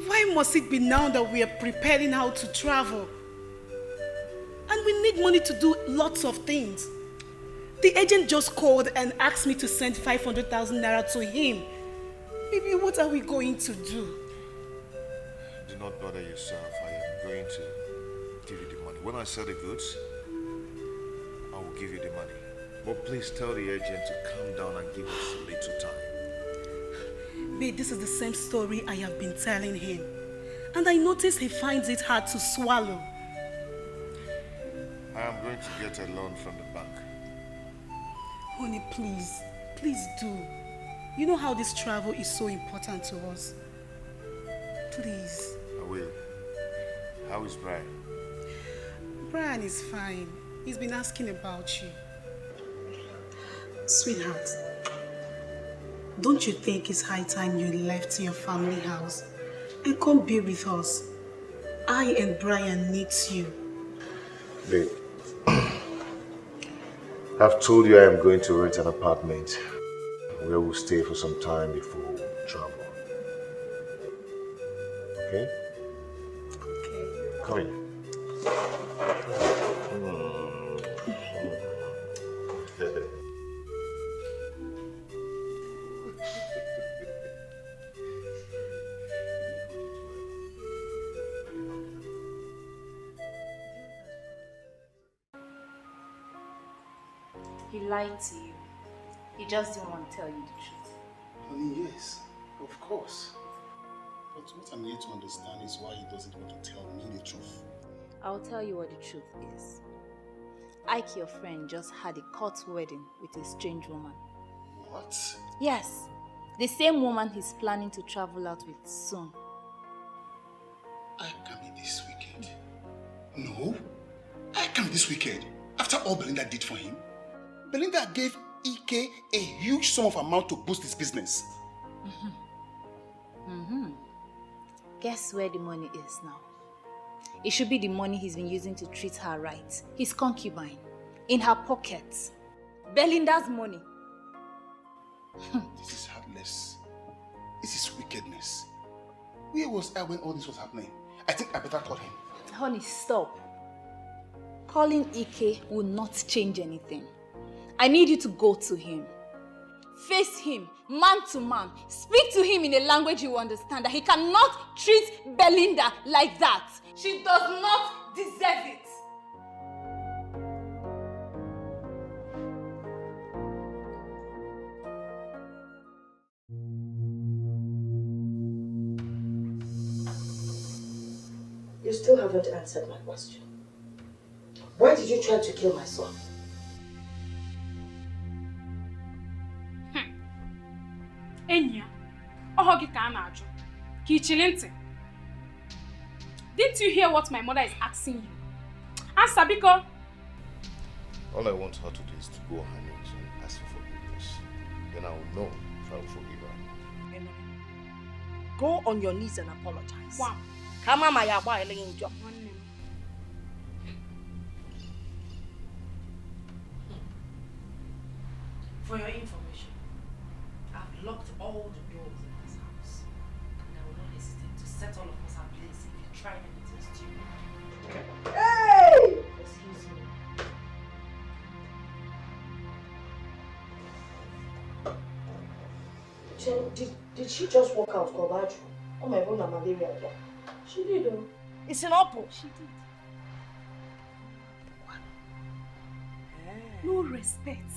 S6: Why must it be now that we are preparing how to travel? And we need money to do lots of things. The agent just called and asked me to send 500,000 naira to him. Baby, what are we going to do?
S2: Do not bother yourself. I am going to give you the money. When I sell the goods, I will give you the money. But please tell the agent to calm down and give us a little time.
S6: Babe, this is the same story I have been telling him. And I notice he finds it hard to swallow.
S2: I am going to get a loan from the bank.
S6: Honey, please. Please do. You know how this travel is so important to us. Please.
S2: I will. How is Brian?
S6: Brian is fine. He's been asking about you. Sweetheart, don't you think it's high time you left your family house and come be with us? I and Brian need you.
S2: Babe, I've told you I am going to rent an apartment where we'll stay for some time before we travel. Okay? Okay. Come in.
S5: He lied to you. He just didn't want to tell you the truth.
S4: Honey, yes, of course. But what I'm yet to understand is why he doesn't want to tell me the truth.
S5: I'll tell you what the truth is. Ike, your friend, just had a court wedding with a strange woman.
S4: What?
S5: Yes, the same woman he's planning to travel out with soon.
S4: I can't be this wicked. No, I can't be this wicked. After all Belinda did for him, Belinda gave Ike a huge sum of amount to boost his business.
S5: Guess where the money is now? It should be the money he's been using to treat her right. His concubine. In her pocket. Belinda's money.
S4: This is heartless. This is wickedness. Where was I when all this was happening? I think I better call him.
S5: Honey, stop. Calling Ike will not change anything. I need you to go to him. Face him, man to man. Speak to him in a language you understand, that he cannot treat Belinda like that. She does not deserve it.
S1: You still haven't answered my question. Why did you try to kill my son?
S12: Enya, ohogi ka na-ajụ. Ka ichili ntị. Didn't you hear what my mother is asking you? Answer, biko.
S2: All I want her to do is to go on her knees and ask for forgiveness. Then I will know if I will forgive her.
S1: Go on your knees and apologize.
S12: Wow.
S1: Kama mayagba elegin job. For your information, I've locked all the doors in this house. And I will not hesitate to set all of us ablaze if you try anything stupid. Hey! Excuse me. Chen, did she just walk out of the bathroom? Oh my god, malaria again. She did though. It's an apple.
S12: She did. No respect.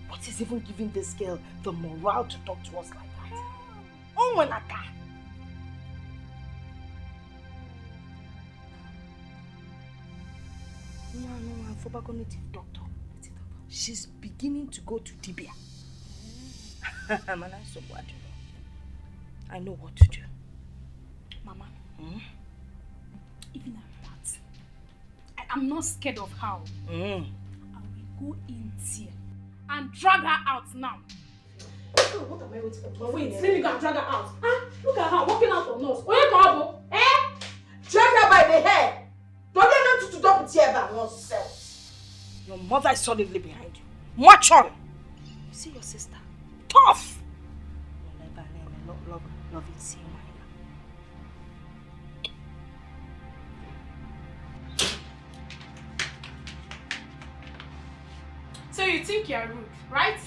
S1: What is even giving this girl the morale to talk to us like that? Oh, Manaka! No, I'm for cognitive doctor. She's beginning to go to Dibia. I know what to do.
S12: Mama, even at that, I'm not scared of how. I will go in there and drag her out now.
S11: Oh, what am I waiting for? Wait, let me go and drag her out. Ah, look at her walking out on us. Where you eh?
S3: Drag her by the hair. Don't let them to dump it here by oneself.
S11: Your mother is solidly behind you. March on. You see your sister? Tough. Love it, see
S12: So you think you're rude, right?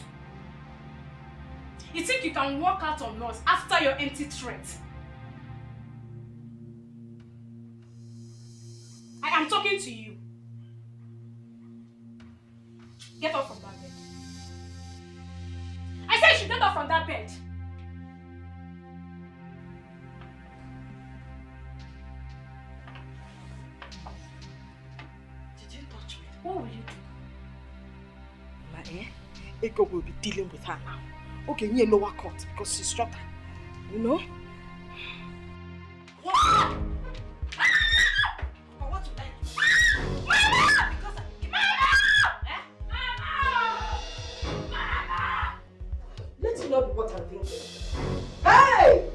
S12: You think you can walk out on us after your empty threat? I am talking to you. Get up from that bed. I said you should get up from that bed.
S11: Did you touch me?
S12: What will you do?
S11: Ego will be dealing with her now. Okay, in lower court because she's struck her. You know?
S3: What? Let it not be what I'm thinking. Hey!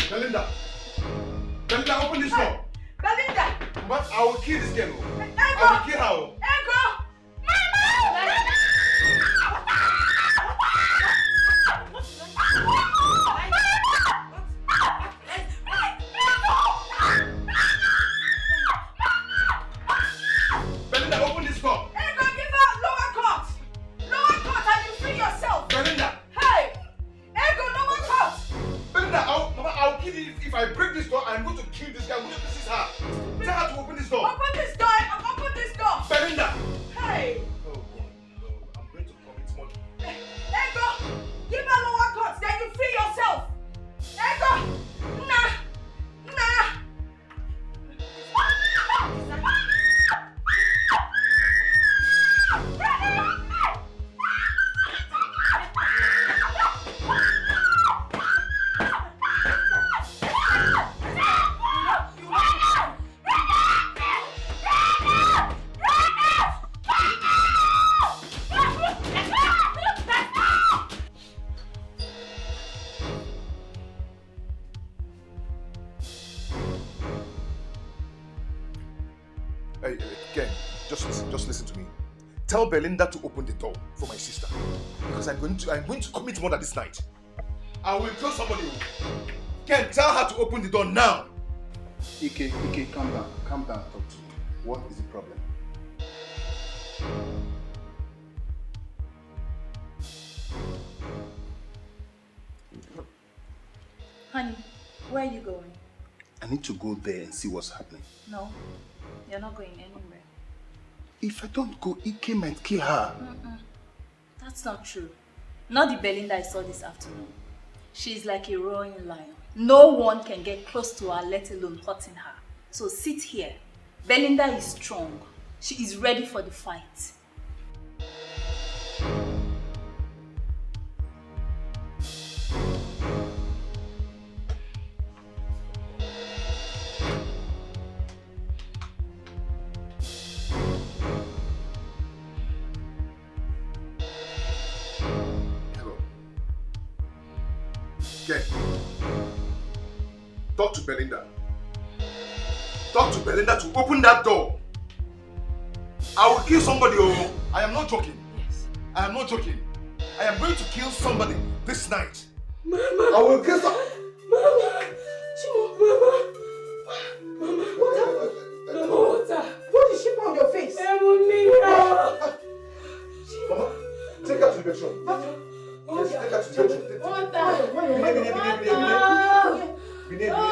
S8: Belinda! Belinda, open this door!
S3: Belinda!
S8: But I will kill this girl.
S3: Ego!
S8: I will kill her.
S3: Ego!
S8: Belinda, open this door.
S3: Ego, give her lower court! Lower court and you free yourself!
S8: Belinda!
S3: Hey! Ego, lower court!
S8: Belinda, I'll kill you if I break this door. I'm going to kill this guy. I'm going to this is her. Tell her to open this door.
S3: Open this door! Open this door!
S8: Belinda!
S3: Hey!
S8: Oh boy, no, I'm going to commit murder.
S3: Ego! Give her lower court, then you free yourself! Ego! Nah!
S2: Hey, Ken, just listen to me. Tell Belinda to open the door for my sister. Because I'm going to commit murder this night.
S8: I will kill somebody. Ken, tell her to open the door now.
S4: Ike, calm down. Calm down, talk to me. What is the problem?
S5: Honey, where are you going?
S4: I need to go there and see what's happening.
S5: No, you're not going anywhere.
S4: If I don't go, Ike might kill her.
S5: That's not true. Not the Belinda I saw this afternoon. She's like a roaring lion. No one can get close to her, let alone hurting her. So sit here. Belinda is strong. She is ready for the fight.
S2: Ken, talk to Belinda. Talk to Belinda to open that door. I will kill somebody. Oh, I am not joking.
S11: Yes.
S2: I am not joking. I am going to kill somebody this night.
S8: Mama! I will kill some...
S11: Mama! Chimo, Mama! Mama, what happened? Mama, water!
S3: What is she on your face?
S11: Mama,
S8: take her to the bedroom. Yes, take her to the bedroom. This way,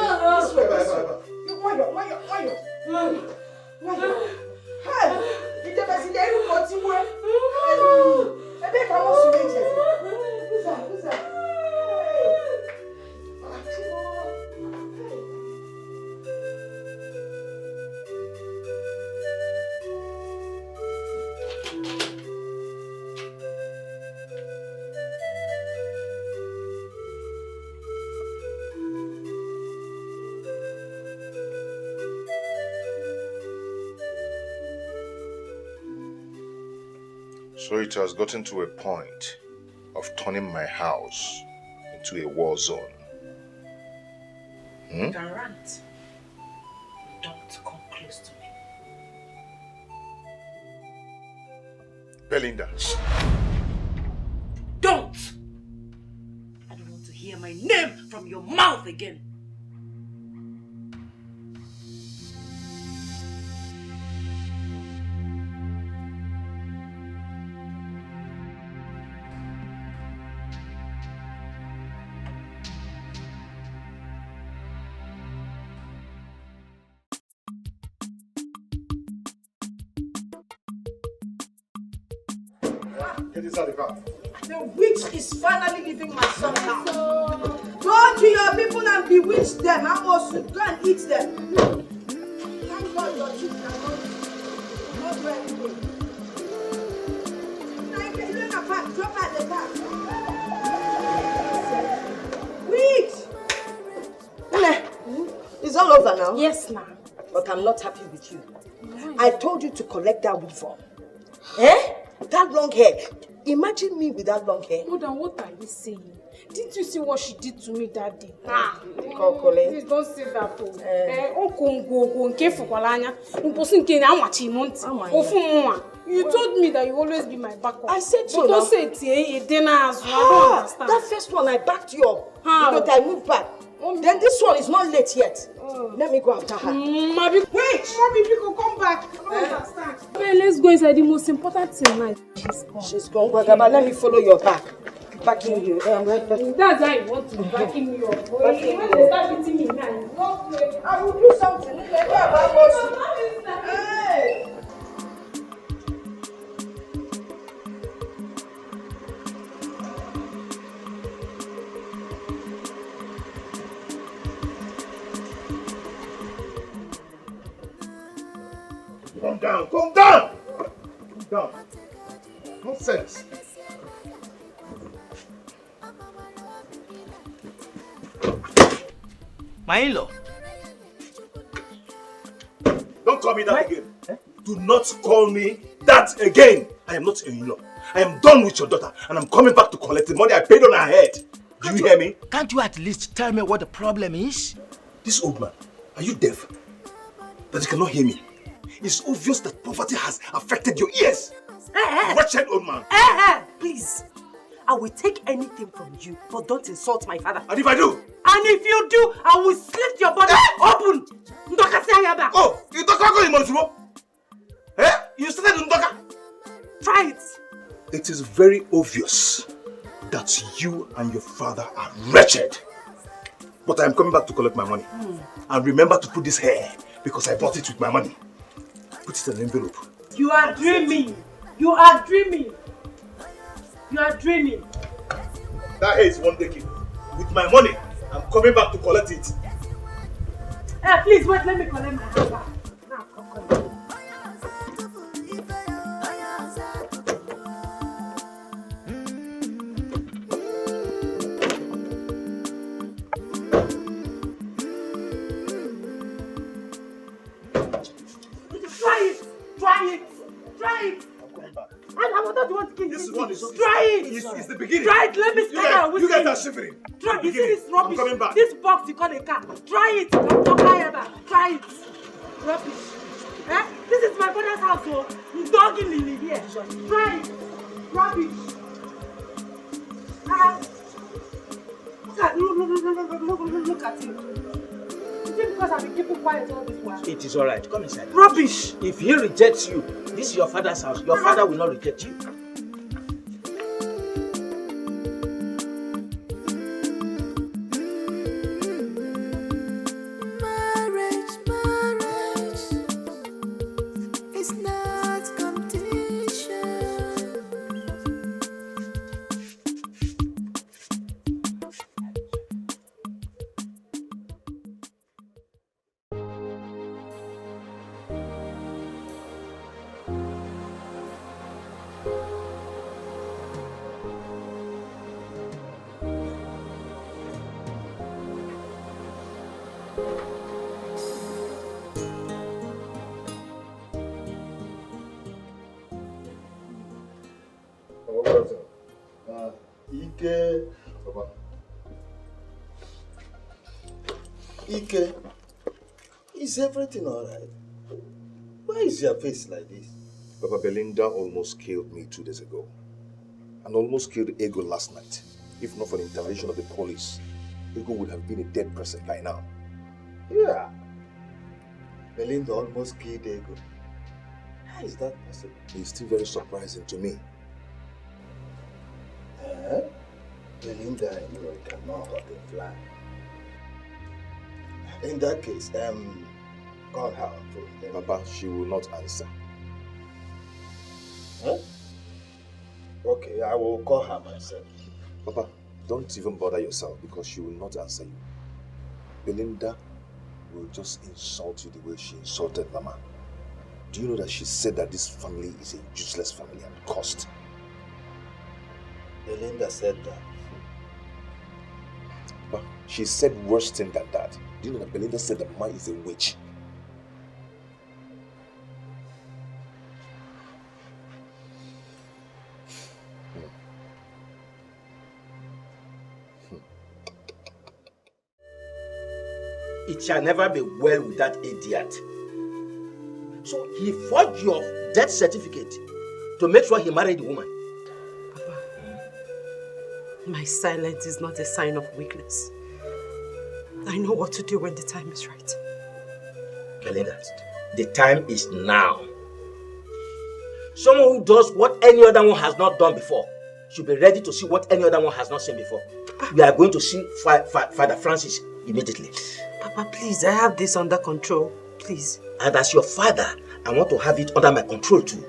S2: So it has gotten to a point of turning my house into a war zone.
S6: You can rant. Don't come close to me.
S2: Belinda.
S6: Don't! I don't want to hear my name from your mouth again.
S8: Get inside the car.
S1: The witch is finally leaving my son now. Go to your people and bewitch them. I must go and eat them. Thank God your children are not do anything. Drop at the back. Witch! It's all over now.
S9: Yes, ma'am.
S1: But I'm not happy with you. I told you to collect that weave. Eh? That long hair. Imagine me with that long hair.
S12: Mother, what are you saying? Didn't you see what she did to me that day?
S1: Please
S12: don't say that. You told me that you always be my backup.
S1: I said so.
S12: But don't say it dinner as well. I don't understand.
S1: That first one I backed you up. But I moved back. Then this one is not late yet. Let me go after her.
S12: Wait! Mommy, people come back. I don't understand. Well, let's go inside. The most important thing now.
S1: She's gone. Let me follow your back. Backing you.
S12: That's why you want to backing me up. When they start beating me now, you won't play.
S1: I will do something. Hey!
S8: Calm down, calm down! Calm down. Nonsense.
S13: My in-law.
S8: Don't call me that again. Do not call me that again. I am not your in-law. I am done with your daughter and I'm coming back to collect the money I paid on her head. Do you hear me?
S13: Can't you at least tell me what the problem is?
S8: This old man, are you deaf? That you cannot hear me? It's obvious that poverty has affected your ears. Wretched old man.
S1: Please. I will take anything from you, but don't insult my father.
S8: And if I do?
S1: And if you do, I will slit your body open.
S8: Oh, you don't go in Monsumo? You started Ndoka?
S1: Try it.
S8: It is very obvious that you and your father are wretched. But I am coming back to collect my money. And remember to put this hair, because I bought it with my money. Put it in an envelope.
S1: You are dreaming. You are dreaming. You are dreaming.
S8: That hair is one decade. With my money, I'm coming back to collect it.
S1: Please wait, let me collect my hand back. Now, come. Try it.
S8: I'm coming back.
S1: I thought you want to kill
S8: this one is
S1: try it.
S8: It's the beginning.
S1: Try it. Let me start out with
S8: you guys are shivering.
S1: Try it. You see this rubbish?
S8: I'm coming back.
S1: This box you call a car. Try it. Try it. Rubbish. This is my father's house, so he's dogging Lily here. Try it. Rubbish. Look at him. Is it because I've been keeping quiet all this while?
S13: It is alright. Come inside.
S1: Rubbish!
S13: If he rejects you, this is your father's house. Your father will not reject you.
S8: Ike. Papa. Ike, is everything alright? Why is your face like this?
S2: Papa, Belinda almost killed me 2 days ago. And almost killed Ego last night. If not for the intervention of the police, Ego would have been a dead person by now.
S8: Yeah. Belinda almost killed Ego. How is that possible?
S2: It's still very surprising to me.
S8: Belinda, you know, cannot hurt a fly. In that case, call her on phone.
S2: Papa, she will not answer.
S8: Huh? Okay, I will call her myself.
S2: Papa, don't even bother yourself because she will not answer you. Belinda will just insult you the way she insulted Mama. Do you know that she said that this family is a useless family and cursed?
S8: Belinda said that.
S2: But she said worse thing than that. Do you know that Belinda said that Mama is a witch?
S13: It shall never be well with that idiot. So he forged your death certificate to make sure he married the woman.
S1: Papa, my silence is not a sign of weakness. I know what to do when the time is right.
S13: Belinda, the time is now. Someone who does what any other one has not done before should be ready to see what any other one has not seen before. We are going to see Father Francis immediately.
S1: Papa, please, I have this under control. Please.
S13: And as your father, I want to have it under my control too.